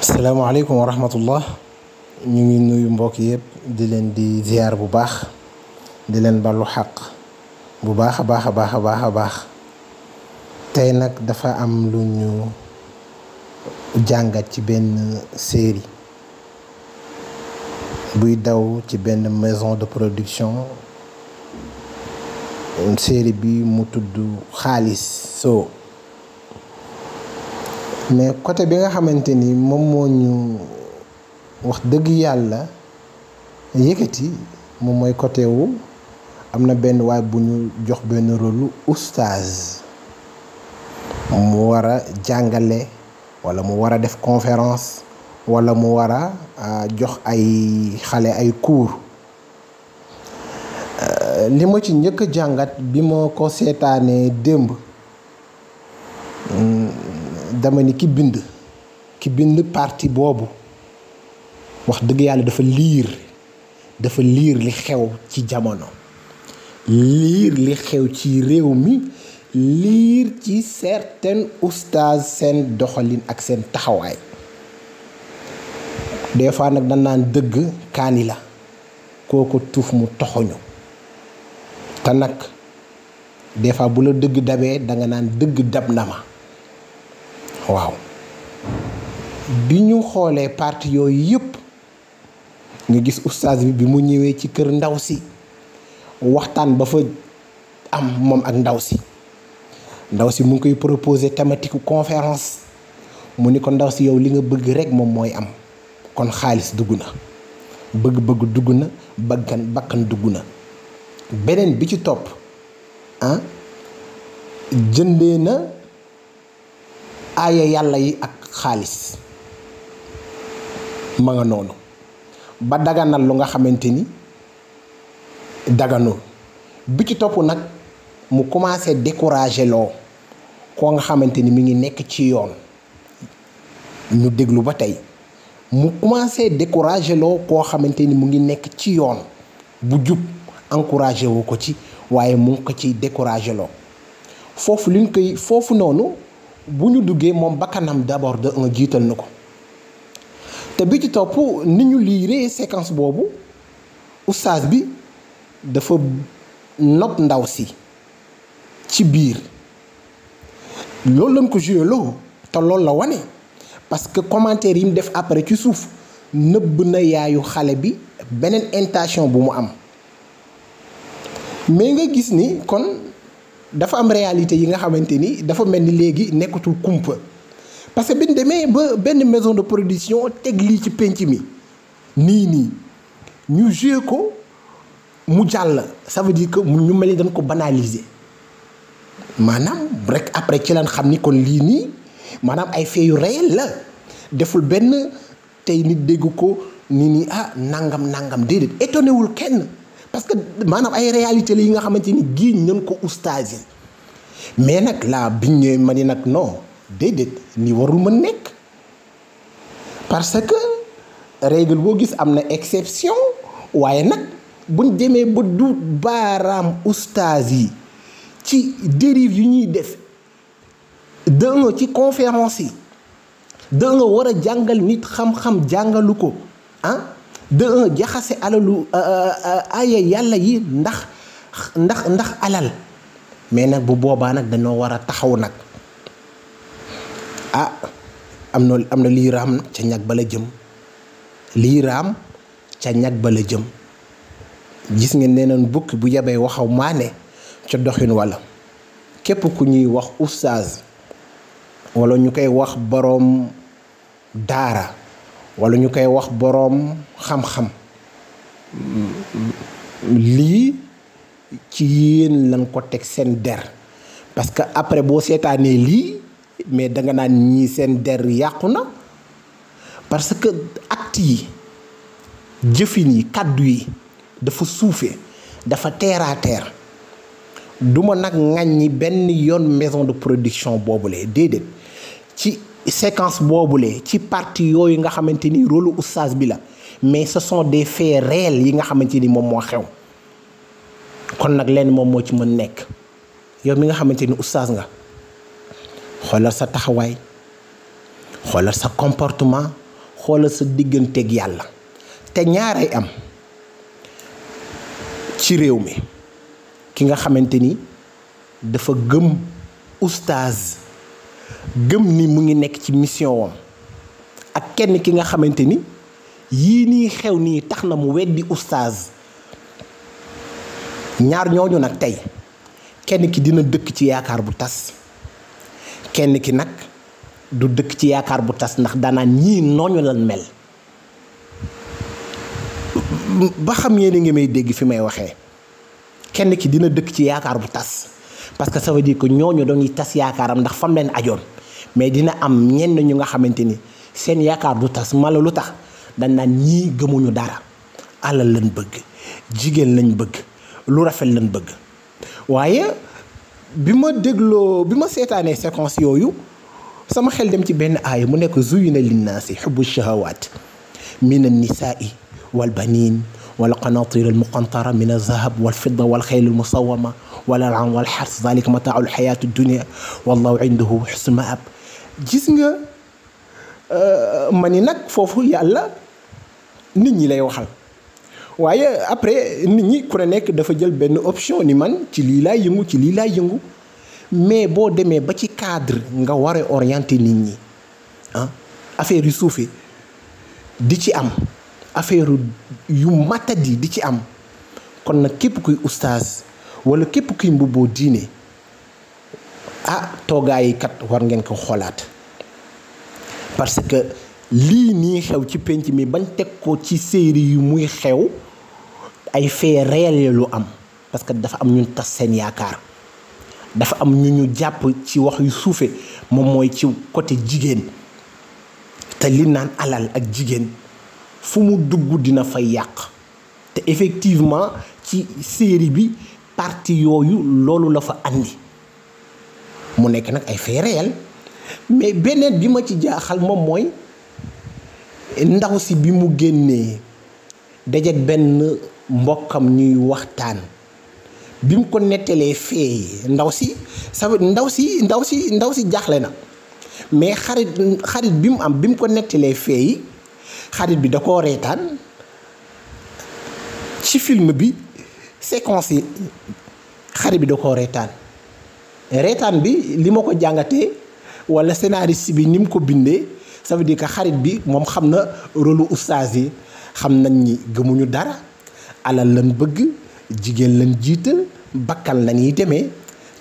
salaamaaleykum wa rahmatullah ñu ngi nuyu mbokk yëpp di leen di ziar bu baax di leen ballu xaq bu baax a baax a baax a baax a baax tey nag dafa am lu ñu jàngat ci benn série buy daw ci benn maison de production série bi mu tudd Xaalis Show mais côté bi nga xamante ni moom moo ñu wax dëgg yàlla yëkkati moom mooy côté wu am na benn waay bu ñu jox benn rôle oustaz mu war a jàngale walla mu war a def conférence walla mu war a jox ay xale ay cours li ma ci njëkk a jàngat bi ma ko seetaanee démb dama ni ki bind partie boobu wax dëgg yàlla dafa liir li xew ci jamono liir li xew ci réew mi liir ci certains oustaz seen doxalin ak seen taxawaay des fois nag dañ naan dëgg kaani la kooko tuuf mu toxoñu te nag des fois bu la dëgg dabee danga naan dëgg dab na ma waaw bi ñu xoolee parti yooyu yëpp nga gis oustaz bi mu ñëwee ci kër ndaw si waxtaan ba fa am moom ak ndaw si mu ngi koy proposer thématique conférence mu ni ko ndaw si yow li nga bëgg rek moom mooy am kon xaalis dugg na bëgg-bëgg dugg na bakkan dugg na beneen bi ci topp jëndee na aaya yàlla yi ak xaalis ma nga noonu ba daganal lu nga xamante ni daganul bi ci topp nag mu commencé décourager loo koo nga xamante ni mi ngi nekk ci yoon ñu déglu ba tey mu commencé décourager loo koo xamante ni mu ngi nekk ci yoon bu jub encouragé wu ko ci waaye mu ngi ko ci décourager loo foofu noonu bu ñu duggee moom bakkanam d'abord de un jiital na ko te bi ci topp ni ñu liiree séquence boobu oustaz bi dafa nopp ndaw si ci biir loolu lañ ko joué loo te loolu la wane parce que commentaire yi mu def après ci suuf nëbb na yaayu xale bi beneen intention bu mu am mais nga gis ni kon dafa am réalité yi nga xamante ni dafa mel ni léegi nekkatul kumpa parce que bi ñu demee ba benn maison de production teg lii ci penc mi nii ñu joué ko mu jàll ça veut dire que ñu mel ni dañ ko banaliser maanaam rek après ci lan xam ni kon lii nii maanaam ay faits yu réel la deful benn tey nit dégg ko nii nangam déedéet étonné wul kenn. parce que maanaam ay réalité la yi nga xamante ni giiñ nañ ko oustaz yi mais nag laa biñ ñëwee ma ni nag non déedéet ni warul mën nekk parce que règle boo gis am na exception waaye nag buñ demee ba du baaraam oustaz yi ci dérive yu ñuy def da nga ci conférence yi da nga war a jàngal nit xam-xam jàngalu ko jaxase alalu aaya yàlla yi ndax alal mais nag bu boobaa nag dañoo war a taxaw nag am na lii raam ca ñag ba la jëm gis ngeen nee nañ bukki bu yebee waxaw maane ca doxin walla képp ku ñuy wax oustaz walla ñu koy wax boroom daara walla ñu koy wax boroom xam-xam lii ci yéen lañ ko teg seen der parce que après boo seetaanee lii mais danga naan ñii seen der yàqu na parce que acte yi jëfin yi kàddu yi dafa suufee dafa terre à terre duma nag ŋàññi benn yoon maison de production boobule déedéet ci séquence boobule ci partie yooyu nga xamante ni rôle oustaz bi la mais ce sont des faits réels yi nga xamante ni moom moo xew kon nag leen moom moo ci mën nekk yow mi nga xamante ni oustaz nga xoolal sa taxawaay xoolal sa comportement xoolal sa digganteeg yàlla. te ñaaray am ci réew mi ki nga xamante ni dafa gëm oustaz gëm ni mu ngi nekk ci mission wam ak kenn ki nga xamante ni yii nii xew nii tax na mu weddi oustaz. ñaar ñooñu nag tey kenn ki dina dëkk ci yaakaar bu tas kenn ki nag du dëkk ci yaakaar bu tas ndax daanaan ñii nooñu lan mel. ba xam yéen a ngi may dégg fi may waxee kenn ki dina dëkk ci yaakaar bu tas parce que ça veut dire que ñooñu dañuy tas yaakaaram ndax fam leen ajoon mais dina am ñenn ñu nga xamante ni seen yaakaar du tas mala lu tax dañ naan ñii gëmuñu dara alal lañ bëgg jigéen lañ bëgg lu rafet lañ bëgg. waaye bi ma seetaanee séquence yooyu sama xel dem ci benn aaya mu nekk zuyina linnaasi xubbu shahawaat min annisaai walbanin walqanatir almuqantara min alzahab walfidda walxayl almusawama walan'am walxars dalika mataacu alxayaati dunia wallahu indahu xusnu maab. gis nga ma ni nag foofu yàlla nit ñi lay waxal waaye après nit ñi ku ne nekk dafa jël benn option ni man ci lii laay yëngu ci lii laay yëngu mais boo demee ba ci cadre nga war a orienter nit ñi affaire yu suufee di ci am affaire yu matadi di ci am kon nag képp kuy oustaz wala képp kuy mbubboo diine toogaay yi kat war ngeen ko xoolaat parce que lii nii xew ci penc mi bañ teg ko ci série yu muy xew ay faits réels lu am parce que dafa am ñun tas seen yaakaar dafa am ñu jàpp ci wax yu suufe moom mooy ci côté jigéen te li naan alal ak jigéen fu mu dugg dina fay yàq te effectivement ci série bi partie yooyu loolu la fa andi mu nekk nag ay faits réels mais beneen bi ma ci jaaxal moom mooy ndaw si bi mu génnee dajeek benn mbokkam ñuy waxtaan bi mu ko nettalee fee ndaw si jaaxle na mais xarit bi mu am bi mu ko nettalee fee yi xarit bi da koo reetaan ci film bi séquence yi xarit bi da koo reetaan bi li ma ko jàngatee wala scénariste bi ni mu ko bindee ça veut dire que xarit bi moom xam na rôlu oustaz yi xam nañ ni gëmuñu dara alal lañ bëgg jigéen lañ jiital bakkan lañuy demee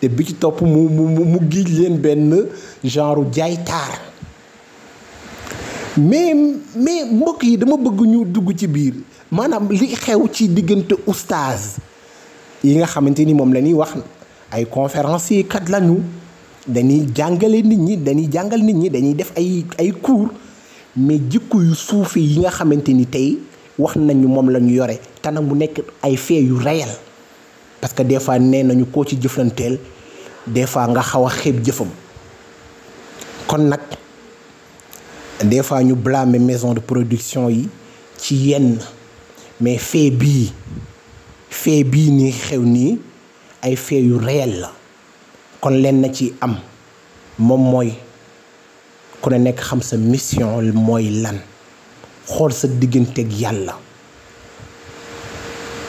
te bi ci topp mu giij leen benn genre jaay taar mais mbokk yi dama bëgg ñu dugg ci biir maanaam li xew ci diggante oustaz yi nga xamante ni moom la ñuy wax ay conférenciers kat lañu dañuy jàngale nit ñi dañuy jàngal nit ñi dañuy def ay cours mais jikko yu suufe yi nga xamante ni tey wax nañu moom la ñu yore te nag mu nekk ay faits yu réel parce que des fois nee nañu koo ci jëflanteel des fois nga xaw a xeeb jëfam kon nag des fois ñu blâmer maison de production yi ci yenn mais fait bii nii xew nii ay faits yu réel la kon leen na ci am moom mooy ku ne nekk xam sa mission mooy lan xool sa digganteeg yàlla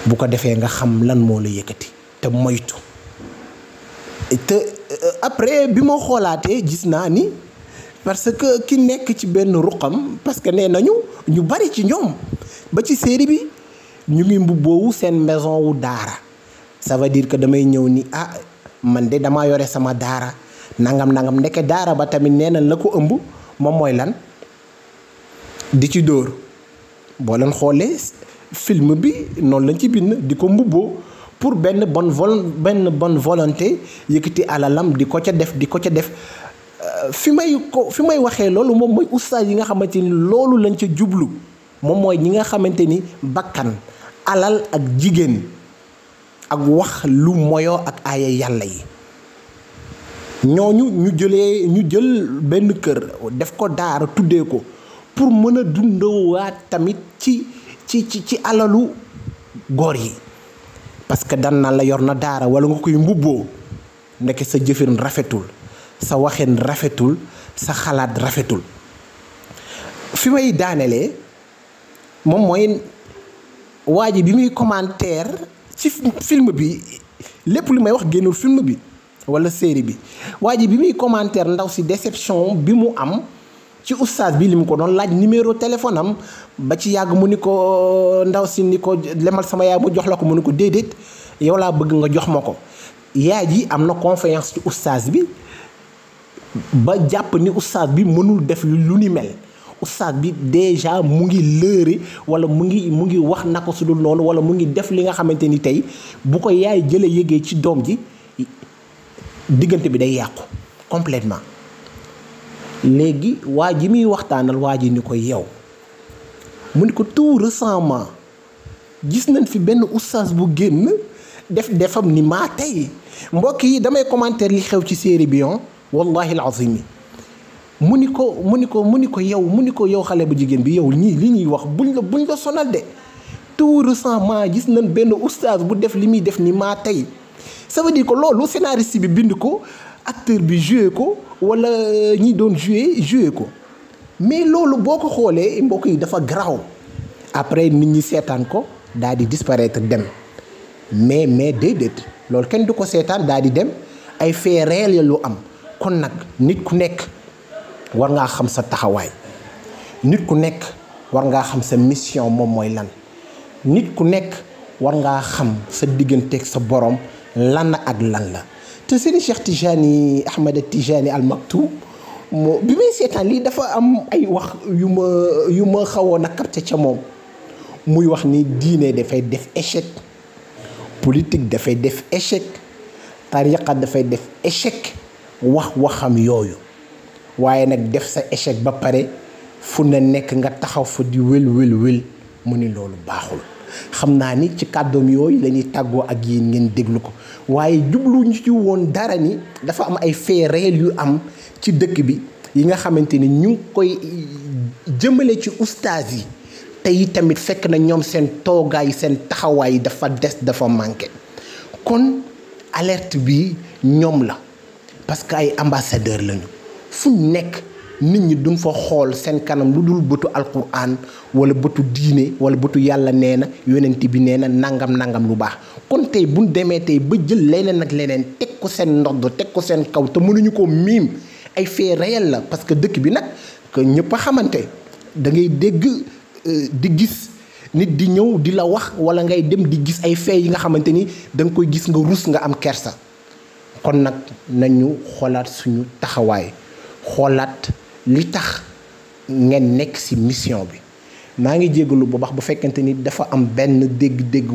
bu ko defee nga xam lan moo la yëkkati te moytu te après bi ma xoolaatee gis naa ni parce que ki nekk ci benn ruqam parce que nee nañu ñu bari ci ñoom ba ci série bi ñu ngi mbubboowu seen maison wu daara ça veut dire que damay ñëw ni man de damaa yore sama daara nangam ndeke daara ba tamit nee na la ko ëmb moom mooy lan di ci dóor boo leen xoolee film bi noonu lañ ci bind di ko mbubboo pour benn bonne volonté yëkkati alalam di ko ca def fi may waxee loolu moom mooy oustaz yi nga xamante ni loolu lañ ca jublu moom mooy ñi nga xamante ni bakkan alal ak jigéen ak wax lu moyoo ak aaya yàlla yi ñooñu ñu jël benn kër def ko daara tuddee ko pour mën a dundawaat tamit ci alalu góor yi parce que dan na la yor na daara wala nga koy mbubboo ndeke sa jëfin rafetul sa waxin rafetul sa xalaat rafetul fi may daanelee moom mooy waa ji bi muy commentaire ci film bi lépp lu may wax génnul film bi walla série bi waa ji bi muy commentaire ndaw si déception bi mu am ci oustaz bi li mu ko doon laaj numéro téléphone am ba ci yàgg mu ni ko ndaw si ni ko lemal sama yaay mu jox la ko mu ni ko déedéet yow laa bëgg nga jox ma ko yaay ji am na confiance ci oustaz bi ba jàpp ni oustaz bi mënul def lu ni mel oustaz bi déjà mu ngi lëre wala mu ngi wax naka su dul noonu wala mu ngi def li nga xamante ni tey bu ko yaay jëlee yëgee ci doom ji diggante bi day yàqu complètement léegi waa ji muy waxtaanal waa ji ni ko yow mu ni ko tout récemment gis nañ fi benn oustaz bu génn defam ni maa tey mbokk yi damay commentaire li xew ci série bi wallahi alazim mu ni ko yow xale bu jigéen bi yow ñii li ñuy wax buñ la sonal de tout récemment gis nañ benn oustaz bu def li muy def ni maa tey ça veut dire que loolu scénariste bi bind ko acteur bi joué ko wala ñi doon joué ko mais loolu boo ko xoolee mbokk yi dafa garaaw après nit ñi seetaan ko daal di disparaître dem mais déedéet loolu kenn du ko seetaan daal di dem ay faits réels lu am kon nag nit ku nekk war ngaa xam sa taxawaay nit ku nekk war ngaa xam sa mission moom mooy lan nit ku nekk war ngaa xam sa digganteeg sa borom lan ak lan la te Serigne Cheikh Tijani Ahmed Tijani Al Maktoum bi may seetaan lii dafa am ay wax yu ma xawoon a capté ca moom muy wax ni diine dafay def échec politique dafay def échec tariqa dafay def échec waxam yooyu waaye nag def sa échec ba pare fu na nekk nga taxaw fa di wël mu ni loolu baaxul xam naa ni ci kàddoom yooyu la ñuy tàggoo ak yéen ngeen déglu ko waaye jublu ñu ci woon dara ni dafa am ay faits réels yu am ci dëkk bi yi nga xamante ni ñu ngi koy jëmale ci ustaas yi te yi tamit fekk na ñoom seen toogaay seen taxawaay dafa des dafa manqué kon alerte bi ñoom la parce que ay ambassadeur lañu fu nekk nit ñi duñ fa xool seen kanam lu dul bëtu alquran wala bëtu diine wala bëtu yàlla nee na yonent bi nee na nangam lu baax kon tey buñ demee tey ba jël leneen ak leneen teg ko seen ndodd teg ko seen kaw te mënuñu ko miim ay faits réels la parce que dëkk bi nag que ñëpp a xamante da ngay dégg di gis nit di ñëw di la wax wala ngay dem di gis ay faits yi nga xamante ni da nga koy gis nga rus nga am kersa kon nag nañu xoolaat suñu taxawaay xoolaat li tax ngeen nekk ci mission bi maa ngi jégalu bu baax bu fekkente ni dafa am benn dégg-dégg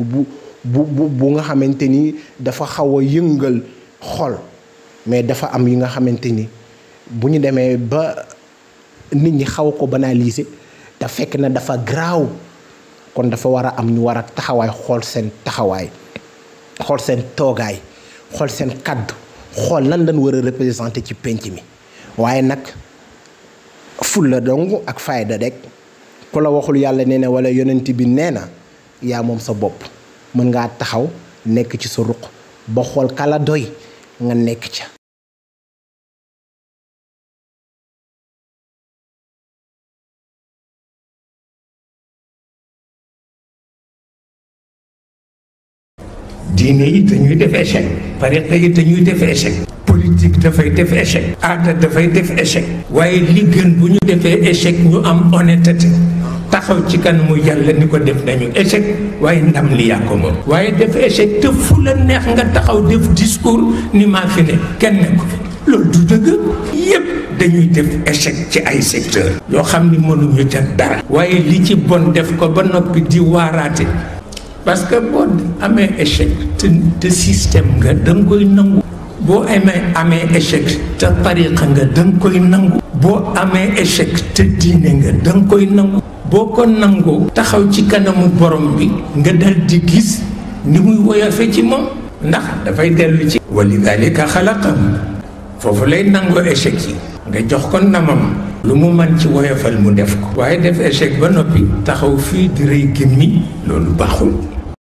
bu nga xamante ni dafa xaw a yëngal xol mais dafa am yi nga xamante ni bu ñu demee ba nit ñi xaw ko banaliser te fekk na dafa garaaw kon dafa war a am ñu war a taxawaay xool seen taxawaay xool seen toogaay xool seen kaddu xool lan lañ war a représenter ci penc mi waaye nag fulla dong ak fayda rek ku la waxul yàlla nee na wala yonent bi nee na yaa moom sa bopp mën ngaa taxaw nekk ci sa ruq ba xool kala doy nga nekk ca. diine yi dañuy def échec tariqa yi dañuy def échec politique dafay def échec aada dafay def échec waaye li gën bu ñu defee échec ñu am honnêteté taxaw ci kanamu yàlla ni ko def nañu échec waaye ndam li yaa ko moom waaye def échec te fu la neex nga taxaw def discours ni maa fi ne kenn nekku fi loolu du dëgg yépp dañuy def échec ci ay secteur yoo xam ni mënuñu ca dara waaye li ci bon def ko ba noppi di waaraate parce que boo amee échec te système nga da nga koy nangu boo amee échec te tariqa nga da nga koy nangu boo amee échec te diine nga da nga koy nangu boo ko nangoo taxaw ci kanamu borom bi nga dal di gis ni muy woyofe ci moom ndax dafay dellu ci walidalika xalaqam foofu lay nangoo échec yi nga jox ko namam lu mu man ci woyofal mu def ko waaye def échec ba noppi taxaw fii di rëy gémmi loolu baaxul